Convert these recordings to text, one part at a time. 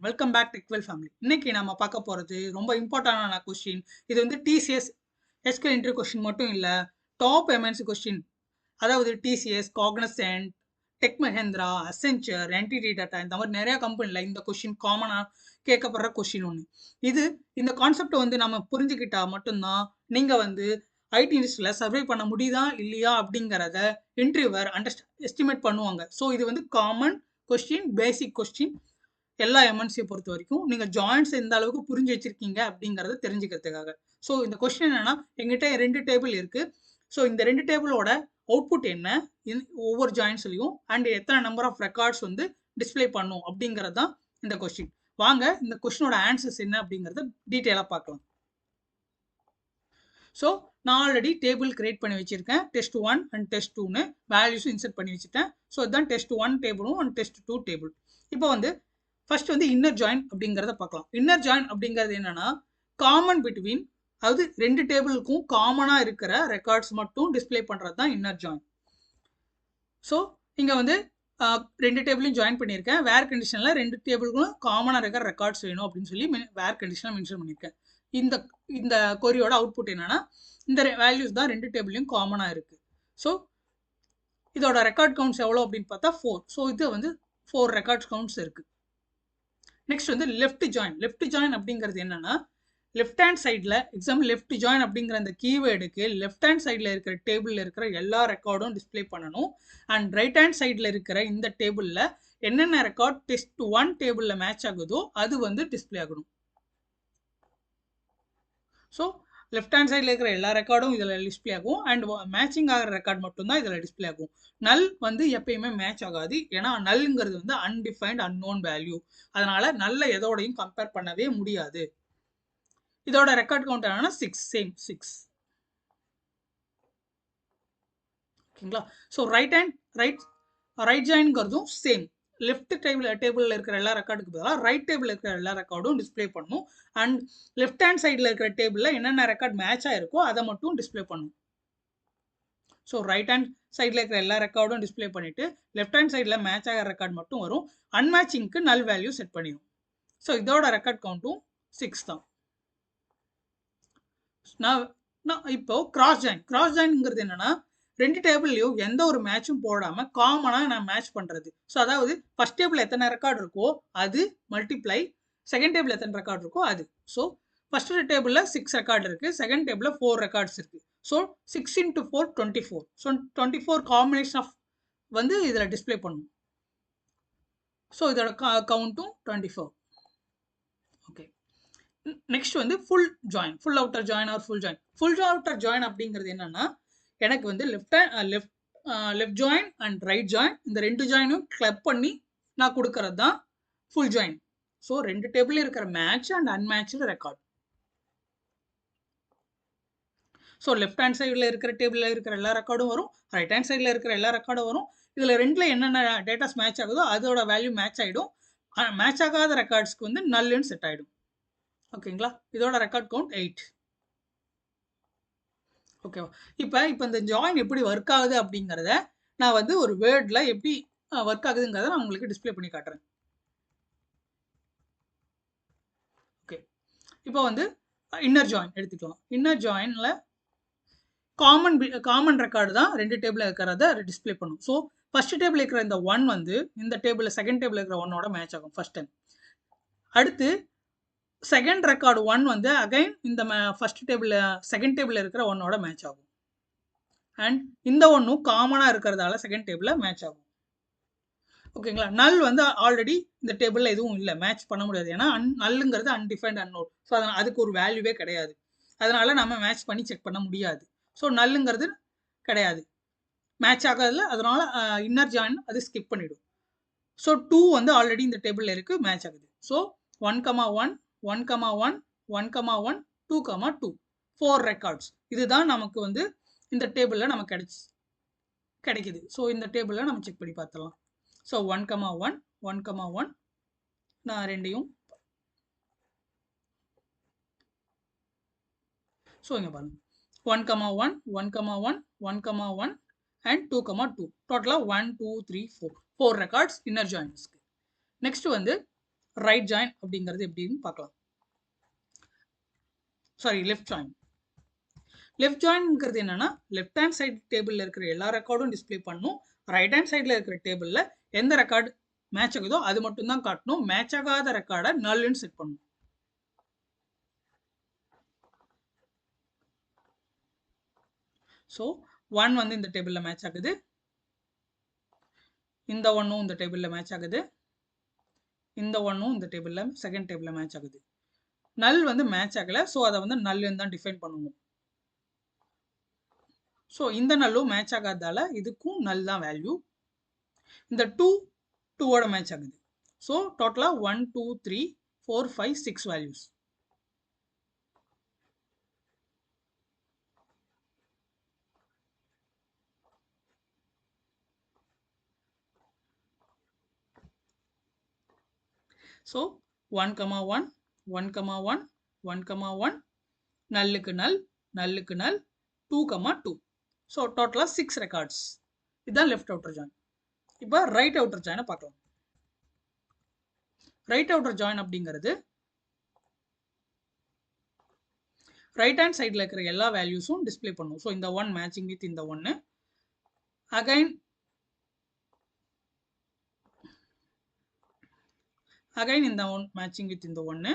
Welcome back டெக்வெல் family. இன்னைக்கு நம்ம பார்க்க போகிறது ரொம்ப இம்பார்ட்டண்டான கொஸ்டின். இது வந்து டிசிஎஸ் எஸ்கியூஎல் இன்டர்வியூ கொஸ்டின் மட்டும் இல்லை, டாப் எம்என்சி கொஸ்டின். அதாவது TCS, Cognizant, Tech Mahindra, Accenture, NTT Tata, இந்த மாதிரி நிறைய கம்பெனியில் இந்த கொஸ்டின் காமனாக கேட்கப்படுற கொஸ்டின் ஒன்று. இந்த கான்செப்டை வந்து நம்ம புரிஞ்சுக்கிட்டா மட்டும்தான் நீங்கள் வந்து ஐடி இண்டஸ்ட்ரியில் சர்வை பண்ண முடியுதா இல்லையா அப்படிங்கிறத இன்டர்வியூவர் எஸ்டிமேட் பண்ணுவாங்க. ஸோ இது வந்து காமன் கொஸ்டின், பேசிக் கொஸ்டின் எல்லா எம்என்சியை பொறுத்த வரைக்கும். நீங்கள் ஜாயின்ஸ் எந்த அளவுக்கு புரிஞ்சு வச்சிருக்கீங்க அப்படிங்கிறத தெரிஞ்சுக்கிறதுக்காக. ஸோ இந்த கொஸ்டின் என்னன்னா, எங்கிட்ட 2 டேபிள் இருக்கு. ஸோ இந்த 2 டேபிளோட அவுட்புட் என்ன, ஒவ்வொரு ஜாயின்ஸ்லையும் அண்ட் எத்தனை நம்பர் ஆஃப் ரெக்கார்ட்ஸ் வந்து டிஸ்பிளே பண்ணும் அப்படிங்கிறது தான் இந்த கொஸ்டின். வாங்க இந்த கொஸ்டினோட ஆன்சர்ஸ் என்ன அப்படிங்கிறத டீட்டெயிலாக பார்க்கலாம். ஸோ நான் ஆல்ரெடி டேபிள் கிரியேட் பண்ணி வச்சிருக்கேன். டெஸ்ட் 1 அண்ட் டெஸ்ட் 2ன்னு வேல்யூஸும் இன்சர்ட் பண்ணி வச்சுட்டேன். ஸோ இதுதான் டெஸ்ட் 1 டேபிளும் அண்ட் டெஸ்ட் 2 டேபிள். இப்போ வந்து ஃபர்ஸ்ட் வந்து இன்னர் ஜாயின் அப்படிங்கிறத பார்க்கலாம். இன்னர் ஜாயின் அப்படிங்கிறது என்னன்னா, காமன் பிட்வீன், அதாவது 2 டேபிளுக்கும் காமனாக இருக்கிற ரெக்கார்ட்ஸ் மட்டும் டிஸ்பிளே பண்ணுறது தான் இன்னர் ஜாயின். ஸோ இங்கே வந்து 2 டேபிளையும் ஜாயின் பண்ணியிருக்கேன். வேர் கண்டிஷனில் 2 டேபிளுக்கும் காமனாக இருக்கிற ரெக்கார்ட்ஸ் வேணும் அப்படின்னு சொல்லி வேர் கண்டிஷனில் மென்ஷன் பண்ணியிருக்கேன். இந்த கொரியோட அவுட்புட் என்னன்னா, இந்த வேல்யூஸ் தான் 2 டேபிளையும் காமனாக இருக்கு. ஸோ இதோட ரெக்கார்ட் கவுண்ட்ஸ் எவ்வளோ அப்படின்னு பார்த்தா 4. ஸோ இது வந்து 4 ரெக்கார்ட் கவுண்ட்ஸ் இருக்கு. நெக்ஸ்ட் வந்து லெஃப்ட் ஜாயின். லெஃப்ட் ஜாயின் அப்படிங்கிறது என்னன்னா, லெஃப்ட் ஹேண்ட் சைடில், எக்ஸாம்பிள் லெஃப்ட் ஜாயின் அப்படிங்கிற அந்த கீவேர்டுக்கு லெஃப்ட் ஹேண்ட் சைடில் இருக்கிற டேபிளில் இருக்கிற எல்லா ரெக்கார்டும் டிஸ்பிளே பண்ணணும். அண்ட் ரைட் ஹேண்ட் சைடில் இருக்கிற இந்த டேபிளில் என்னென்ன ரெக்கார்ட் டெஸ்ட் 1 டேபிளில் மேட்ச் ஆகுதோ அது வந்து டிஸ்பிளே ஆகணும். ஸோ லெஃப்ட் ஹேண்ட் சைடில் இருக்கிற எல்லா ரெக்கார்டும் இதில் டிஸ்பிளே ஆகும் அண்ட் மேட்சிங் ஆகிற ரெக்கார்ட் மட்டும்தான் இதில் டிஸ்பிளே ஆகும். நல் வந்து எப்பயுமே மேட்ச் ஆகாது. ஏன்னா நல்ங்கிறது வந்து அன்டிஃபைன்ட் அன்னோன் வேல்யூ. அதனால நல்ல எதோடையும் கம்பேர் பண்ணவே முடியாது. இதோட ரெக்கார்ட் கவுண்ட் என்னன்னா 6, சேம் 6. ஓகேங்களா? ஸோ ரைட் ஜாயின்ங்கிறதும் சேம். லெஃப்ட் டேபிளில் இருக்கிற எல்லா ரெக்கார்டுக்கு பதிலாக ரைட் டேபிளில் இருக்கிற எல்லா ரெக்கார்டும் டிஸ்பிளே பண்ணணும். அண்ட் லெஃப்ட் ஹேண்ட் சைடில் இருக்கிற டேபிளில் என்னென்ன ரெக்கார்ட் மேட்ச் ஆயிருக்கோ அதை மட்டும் டிஸ்பிளே பண்ணணும். ஸோ ரைட் ஹேண்ட் சைடில் இருக்கிற எல்லா ரெக்கார்டும் டிஸ்பிளே பண்ணிட்டு லெஃப்ட் ஹேண்ட் சைடில் மேட்ச் ஆகிற ரெக்கார்ட் மட்டும் வரும். அன்மேட்சிங்க்கு நல் வேல்யூ செட் பண்ணிடும். ஸோ இதோட ரெக்கார்ட் கவுண்ட்டும் 6 தான். நான் இப்போ கிராஸ் ஜாயின்ங்கிறது என்னன்னா, 2 டேபிள்லையும் எந்த ஒரு மேட்சும் போடாம காமனாக நான் மேட்ச் பண்றது. ஸோ அதாவது ஃபர்ஸ்ட் டேபிள் எத்தனை ரெக்கார்டு இருக்கோ அது மல்டிப்ளை, செகண்ட் டேபிள் எத்தனை ரெக்கார்டு இருக்கோ அது. ஸோ ஃபர்ஸ்ட் டேபிளில் 6 ரெக்கார்டு இருக்கு, செகண்ட் டேபிளில் 4 ரெக்கார்ட்ஸ் இருக்கு. ஸோ 6 × 4 24. ஸோ 24 காம்பினேஷன் ஆஃப் வந்து இதில் டிஸ்பிளே பண்ணும். ஸோ இதோட கவுண்ட்டும் 24. ஓகே, நெக்ஸ்ட் வந்து full join, full outer join or full join. Full outer join அப்படிங்கிறது என்னன்னா, எனக்கு வந்து left join and right join இந்த 2 ஜாயினும் கிளப் பண்ணி நான் கொடுக்கறது தான் ஃபுல் ஜாயின். ஸோ 2 டேபிள் இருக்கிற match and unmatched record. So left hand சைடில் இருக்கிற டேபிளில் இருக்கிற எல்லா ரெக்கார்டும் வரும், ரைட் ஹேண்ட் சைடில் இருக்கிற எல்லா ரெக்கார்டும் வரும். இதில் 2ல் என்னென்ன டேட்டாஸ் மேட்ச் ஆகுதோ அதோட வேல்யூ மேட்ச் ஆகிடும். மேட்ச் ஆகாத ரெக்கார்ட்ஸ்க்கு வந்து நல்லுன்னு செட் ஆகிடும். ஓகேங்களா? இதோட ரெக்கார்ட் கவுண்ட் 8. ஓகேவா? இப்போ இந்த ஜாயின் எப்படி ஒர்க் ஆகுது அப்படிங்கிறத நான் வந்து ஒரு வேர்டில் எப்படி ஒர்க் ஆகுதுங்கிறத நான் உங்களுக்கு டிஸ்பிளே பண்ணி காட்டுறேன். ஓகே, இப்போ வந்து இன்னர் ஜாயின் எடுத்துக்கலாம். இன்னர் ஜாயினில் காமன் ரெக்கார்டு தான் 2 டேபிளில் இருக்கிறத டிஸ்பிளே பண்ணும். ஸோ ஃபர்ஸ்ட் டேபிள் இருக்கிற இந்த 1 வந்து இந்த டேபிளில் செகண்ட் டேபிள் இருக்கிற 1ஓட மேட்ச் ஆகும் ஃபர்ஸ்ட் டைம். அடுத்து செகண்ட் ரெக்கார்டு 1 வந்து அகைன் இந்த ஃபர்ஸ்ட் டேபிளில் செகண்ட் டேபிளில் இருக்கிற 1ஓட மேட்ச் ஆகும். அண்ட் இந்த ஒன்றும் காமனாக இருக்கிறதால செகண்ட் டேபிளில் மேட்ச் ஆகும். ஓகேங்களா? நல் வந்து ஆல்ரெடி இந்த டேபிளில் எதுவும் இல்லை, மேட்ச் பண்ண முடியாது. ஏன்னா நல்லுங்கிறது அன்டிஃபைன்ட் அன்னோன். ஸோ அதுக்கு ஒரு வேல்யூவே கிடையாது. அதனால நம்ம மேட்ச் பண்ணி செக் பண்ண முடியாது. ஸோ நல்லுங்கிறது கிடையாது, மேட்ச் ஆகாதுல. அதனால இன்னர் ஜாயின் அது ஸ்கிப் பண்ணிடும். ஸோ 2 வந்து ஆல்ரெடி இந்த டேபிளில் இருக்கு, மேட்ச் ஆகுது. So 1,1 1,1 1,1 2,2 4 records. இதுதான் நமக்கு வந்து இந்த டேபிளில் நமக்கு கிடைக்குது. ஸோ இந்த டேபிளில் நம்ம செக் பண்ணி பார்த்துடலாம். ஸோ 1,1 1,1 நான் ரெண்டையும், ஸோ இங்கே பாருங்க 1,1 1,1 1,1 அண்ட் 2,2 டோட்டலாக 1 2 3 4 ரெக்கார்ட்ஸ் இன்னர் ஜாயின்ஸ்க்கு. நெக்ஸ்ட் வந்து ரைட் ஜாயின் அப்படிங்கிறது எப்படின்னு பார்க்கலாம். Sorry, left join. லெஃப்ட் ஜாயின்ங்கிறது என்னன்னா, லெஃப்ட் ஹேண்ட் சைடு டேபிளில் இருக்கிற எல்லா ரெக்கார்டும் டிஸ்பிளே பண்ணணும். ரைட் ஹேண்ட் சைடில் இருக்கிற டேபிளில் எந்த ரெக்கார்டு மேட்ச் ஆகுதோ அது மட்டும் தான் காட்டணும். மேட்ச் ஆகாத ரெக்கார்டை நல்லுன்னு செட் பண்ணணும். ஸோ 1 வந்து இந்த டேபிளில் மேட்ச் ஆகுது, இந்த ஒன்னும் இந்த டேபிளில் மேட்ச் ஆகுது, இந்த ஒன்னும் இந்த டேபிளில் செகண்ட் டேபிளில் மேட்ச் ஆகுது. நல் வந்து மேட்ச் ஆகலை, ஸோ அதை வந்து நல்லுன்னு தான் டிஃபைன் பண்ணுவோம். ஸோ இந்த நல்லும் மேட்ச் ஆகாததால இதுக்கும் நல் தான் வேல்யூ. இந்த 2ஓட மேட்ச் ஆகுது. ஸோ டோட்டலாக 1 2 3 4 5 6 வேல்யூஸ். ஸோ 1 1 1 1 1 1 நல்லுக்கு நல், நல்லுக்கு நல், 2 2. ஸோ டோட்டலாக 6 ரெக்கார்ட்ஸ். இதுதான் லெஃப்ட் அவுட்டர் ஜாயின். இப்போ ரைட் அவுட்டர் ஜாயினை பார்க்கலாம். ரைட் அவுட்டர் ஜாயின் அப்படிங்கிறது ரைட் ஹேண்ட் சைடில் இருக்கிற எல்லா வேல்யூஸும் டிஸ்பிளே பண்ணும். ஸோ இந்த 1 மேட்சிங் வித் இந்த 1, அகைன் இந்த 1 மேட்சிங் வித் இந்த 1,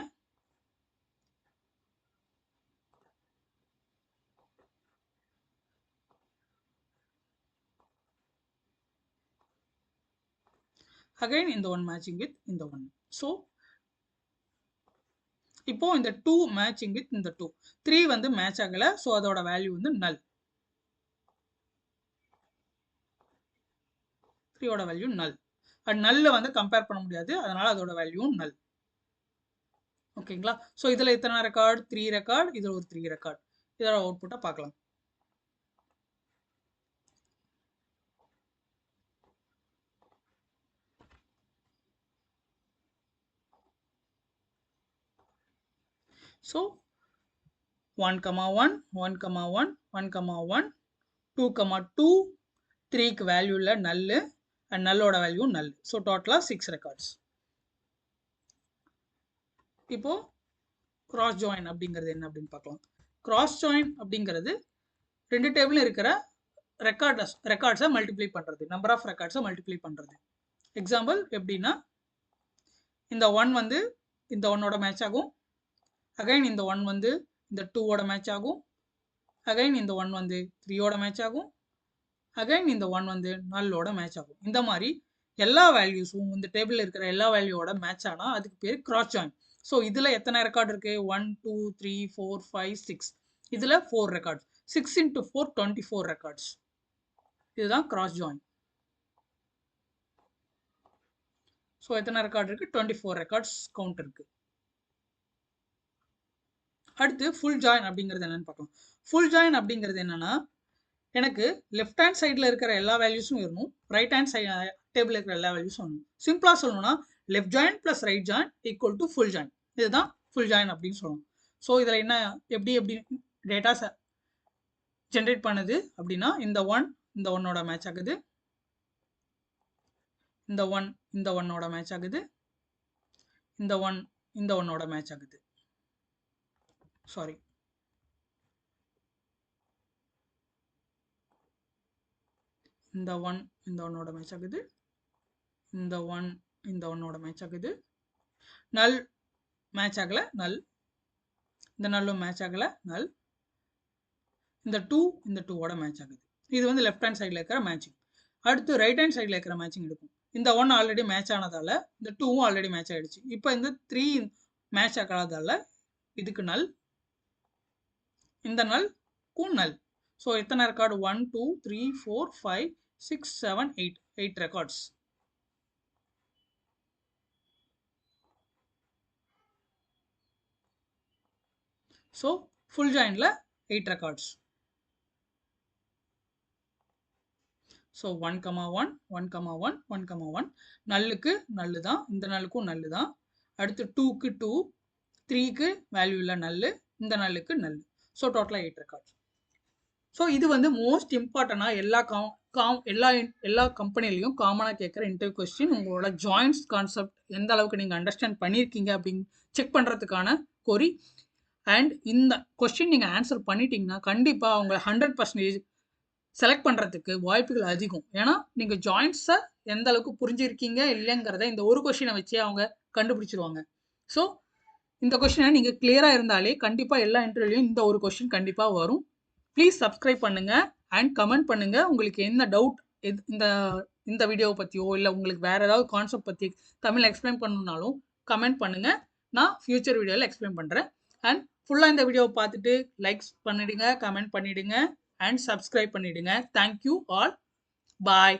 again இந்த 1 matching with இந்த 1. So இப்போ இந்த 2 matching with இந்த 2, 3 வந்து மேட்ச் ஆகல, ஸோ அதோட வேல்யூ வந்து நல். 3 ஓட வேல்யூ நல். அண்ட் நல்ல வந்து கம்பேர் பண்ண முடியாது, அதனால அதோட வேல்யூ நல். ஓகேங்களா? ஸோ இதில் எத்தனை ரெக்கார்டு? 3 ரெக்கார்டு, இதில் ஒரு 3 ரெக்கார்டு. இதோட அவுட்புட்டை பார்க்கலாம். So 1 1 1 1 1 1 2 2 3க்கு வேல்யூ இல்லை நல்லு, அண்ட் நல்லோட வேல்யூ நல். ஸோ டோட்டலாக 6 ரெக்கார்ட்ஸ். இப்போ கிராஸ் ஜாயின் அப்படிங்கிறது என்ன அப்படின்னு பார்க்கலாம். கிராஸ் ஜாயின் அப்படிங்கிறது ரெண்டு டேபிள் இருக்கிற ரெக்கார்ட்ஸை மல்டிப்ளை பண்ணுறது, நம்பர் ஆஃப் ரெக்கார்ட்ஸை மல்டிப்ளை பண்ணுறது. எக்ஸாம்பிள் எப்படின்னா, இந்த 1 வந்து இந்த 1ஓட மேட்ச் ஆகும், அகைன் இந்த 1 வந்து இந்த 2ஓட மேட்ச் ஆகும், அகைன் இந்த 1 வந்து 3ஓட மேட்ச் ஆகும், அகைன் இந்த 1 வந்து நல்லோட மேட்ச் ஆகும். இந்த மாதிரி எல்லா வேல்யூஸும் இந்த டேபிளில் இருக்கிற எல்லா வேல்யூவோட மேட்ச் ஆனால் அதுக்கு பேர் கிராஸ் ஜாயின். ஸோ இதில் எத்தனை ரெக்கார்டு இருக்குது? 1 2 3 4 5 6. இதில் 4 ரெக்கார்ட்ஸ். 6 into 4 24 records. இதுதான் கிராஸ் ஜாயின். ஸோ எத்தனை ரெக்கார்டு இருக்குது? 24 ரெக்கார்ட்ஸ் கவுண்ட் இருக்குது. அடுத்து ஃபுல் ஜாயின் அப்படிங்கிறது என்னன்னு பார்க்கலாம். ஃபுல் ஜாயின் அப்படிங்கிறது என்னன்னா, எனக்கு லெஃப்ட் ஹேண்ட் சைடில் இருக்கிற எல்லா வேல்யூஸும் வரணும், ரைட் ஹேண்ட் சைடு டேபிள் இருக்கிற எல்லா வேல்யூஸும் வரணும். சிம்பிளாக சொல்லணும்னா left join plus right join equal to full join. இதுதான் ஃபுல் ஜாயின் அப்படின்னு சொல்லணும். ஸோ இதில் என்ன எப்படி டேட்டாஸை ஜென்ரேட் பண்ணுது அப்படின்னா, இந்த 1 இந்த 1ஓட மேட்ச் ஆகுது, இந்த 1 இந்த 1ஓட மேட்ச் ஆகுது, இந்த 1 இந்த 1ஓட மேட்ச் ஆகுது. சாரி, இந்த 1 இந்த 1ஓட மேட்ச் ஆகுது, இந்த 1 இந்த 1ஓட மேட்ச் ஆகுது, நல் மேட்ச் ஆகலை நல், இந்த நல்லும் மேட்ச் ஆகலை நல், இந்த 2 இந்த 2ஓட மேட்ச் ஆகுது. இது வந்து லெஃப்ட் ஹேண்ட் சைடில் இருக்கிற மேட்சிங். அடுத்து ரைட் ஹேண்ட் சைடில் இருக்கிற மேட்சிங் எடுக்கும். இந்த 1 ஆல்ரெடி மேட்ச் ஆனதால இந்த 2வும் ஆல்ரெடி மேட்ச் ஆகிடுச்சு. இப்போ இந்த 3 மேட்ச் ஆகாததால இதுக்கு நல், இந்த நல்க்கும் நல். ஸோ எத்தனை ரெக்கார்டு? 1 2 3 4 5 6 7 8 ரெக்கார்ட்ஸ். ஸோ ஃபுல் ஜாயினில் 8 ரெக்கார்ட்ஸ். ஸோ 1 1 1 1 1 1 நல்லுக்கு நல்லு தான், இந்த நல்லுக்கும் நல்லு தான். அடுத்து 2க்கு 2, 3க்கு வேல்யூ இல்லை நல்லு, இந்த நல்லுக்கு நல்லு. ஸோ டோட்டலாக 8 ரெக்கார்ட்ஸ். ஸோ இது வந்து மோஸ்ட் இம்பார்ட்டண்டாக எல்லா கம்பெனிலையும் காமனாக கேட்குற இன்டர்வியூ கொஸ்டின். உங்களோட ஜாயின்ஸ் கான்செப்ட் எந்த அளவுக்கு நீங்கள் அண்டர்ஸ்டாண்ட் பண்ணியிருக்கீங்க அப்படின்னு செக் பண்ணுறதுக்கான கொரி. அண்ட் இந்த கொஸ்டின் நீங்கள் ஆன்சர் பண்ணிட்டீங்கன்னா கண்டிப்பாக அவங்க 100% செலக்ட் பண்ணுறதுக்கு வாய்ப்புகள் அதிகம். ஏன்னா நீங்கள் ஜாயின்ஸை எந்த அளவுக்கு புரிஞ்சிருக்கீங்க இல்லைங்கிறத இந்த ஒரு கொஸ்டினை வச்சே அவங்க கண்டுபிடிச்சிருவாங்க. ஸோ இந்த கொஸ்டினை நீங்கள் கிளியராக இருந்தாலே கண்டிப்பாக எல்லா இன்டர்வியூலையும் இந்த ஒரு கொஸ்டின் கண்டிப்பாக வரும். ப்ளீஸ் சப்ஸ்கிரைப் பண்ணுங்கள் அண்ட் கமெண்ட் பண்ணுங்கள். உங்களுக்கு என்ன டவுட் இந்த இந்த வீடியோவை பற்றியோ இல்லை உங்களுக்கு வேறு ஏதாவது கான்செப்ட் பற்றி தமிழ் எக்ஸ்பிளைன் பண்ணணுன்னாலும் கமெண்ட் பண்ணுங்கள். நான் ஃப்யூச்சர் வீடியோவில் எக்ஸ்பிளைன் பண்ணுறேன். அண்ட் ஃபுல்லாக இந்த வீடியோவை பார்த்துட்டு லைக்ஸ் பண்ணிவிடுங்க, கமெண்ட் பண்ணிவிடுங்க அண்ட் சப்ஸ்கிரைப் பண்ணிவிடுங்க. Thank you all. பாய்.